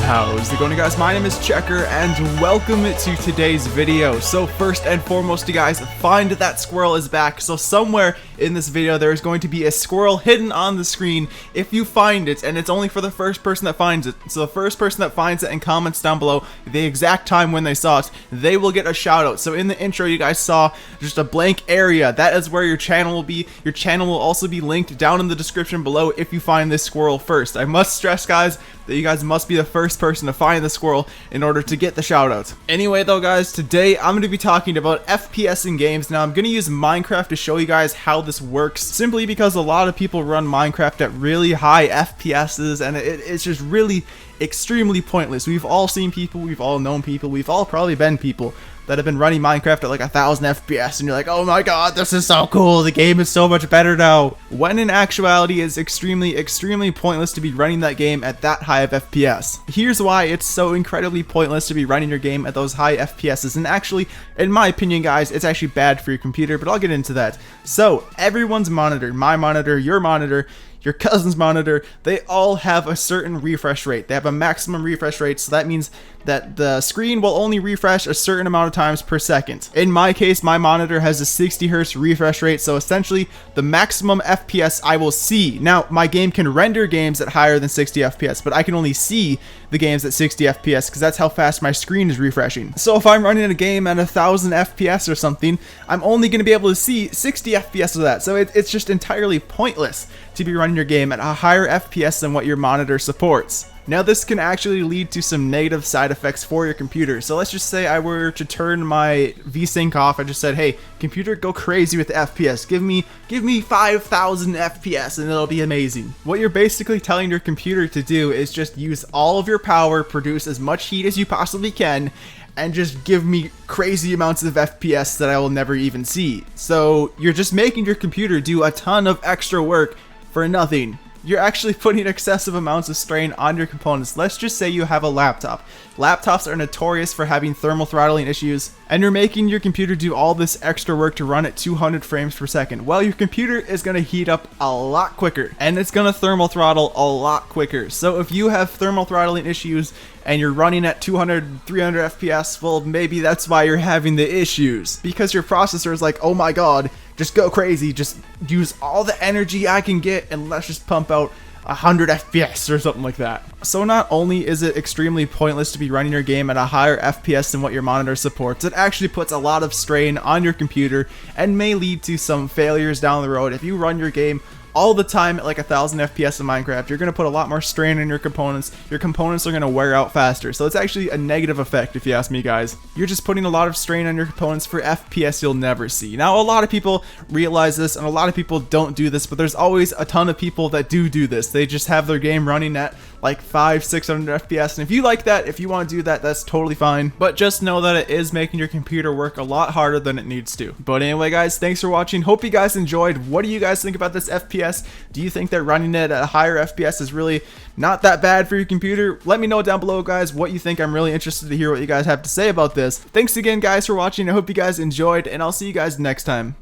How's it going, guys? My name is Checker and welcome to today's video. So first and foremost, you guys, find that squirrel is back. So somewhere in this video there is going to be a squirrel hidden on the screen. If you find it, and it's only for the first person that finds it, so the first person that finds it and comments down below the exact time when they saw it, they will get a shout out. So in the intro you guys saw just a blank area. That is where your channel will be. Your channel will also be linked down in the description below if you find this squirrel first. I must stress, guys, that you guys must be the first person to find the squirrel in order to get the shout out. Anyway though, guys, today I'm going to be talking about FPS in games. Now I'm going to use Minecraft to show you guys how this works, simply because a lot of people run Minecraft at really high FPSs and it's just really extremely pointless. We've all seen people, we've all known people, we've all probably been people that have been running Minecraft at like 1000 FPS and you're like, oh my god, this is so cool, the game is so much better now. When in actuality it's extremely pointless to be running that game at that high of FPS. Here's why it's so incredibly pointless to be running your game at those high FPSs, and actually, in my opinion, guys, it's actually bad for your computer, but I'll get into that. So, everyone's monitor, my monitor, your cousin's monitor, they all have a certain refresh rate. They have a maximum refresh rate, so that means that the screen will only refresh a certain amount of times per second. In my case, my monitor has a 60 Hz refresh rate, so essentially the maximum FPS I will see. Now, my game can render games at higher than 60 FPS, but I can only see the games at 60 FPS because that's how fast my screen is refreshing. So if I'm running a game at 1000 FPS or something, I'm only going to be able to see 60 FPS of that. So it's just entirely pointless to be running your game at a higher FPS than what your monitor supports. Now this can actually lead to some negative side effects for your computer. So let's just say I were to turn my VSync off. I just said, hey, computer, go crazy with the FPS. Give me 5000 FPS and it'll be amazing. What you're basically telling your computer to do is just use all of your power, produce as much heat as you possibly can, and just give me crazy amounts of FPS that I will never even see. So you're just making your computer do a ton of extra work for nothing. You're actually putting excessive amounts of strain on your components. Let's just say you have a laptop. Laptops are notorious for having thermal throttling issues, and you're making your computer do all this extra work to run at 200 frames per second. Well, your computer is going to heat up a lot quicker, and it's going to thermal throttle a lot quicker. So if you have thermal throttling issues and you're running at 200, 300 FPS, well, maybe that's why you're having the issues. Because your processor is like, oh my god, just go crazy, just use all the energy I can get and let's just pump out 100 FPS or something like that. So not only is it extremely pointless to be running your game at a higher FPS than what your monitor supports, it actually puts a lot of strain on your computer and may lead to some failures down the road. If you run your game all the time at like 1000 FPS in Minecraft, you're going to put a lot more strain on your components. Your components are going to wear out faster. So it's actually a negative effect if you ask me, guys. You're just putting a lot of strain on your components for FPS you'll never see. Now, a lot of people realize this and a lot of people don't do this, but there's always a ton of people that do this. They just have their game running at like 500-600 FPS, and if you like that, if you want to do that, that's totally fine. But just know that it is making your computer work a lot harder than it needs to. But anyway, guys, thanks for watching. Hope you guys enjoyed. What do you guys think about this FPS? Do you think that running it at a higher FPS is really not that bad for your computer? Let me know down below, guys, what you think. I'm really interested to hear what you guys have to say about this. Thanks again, guys, for watching. I hope you guys enjoyed, and I'll see you guys next time.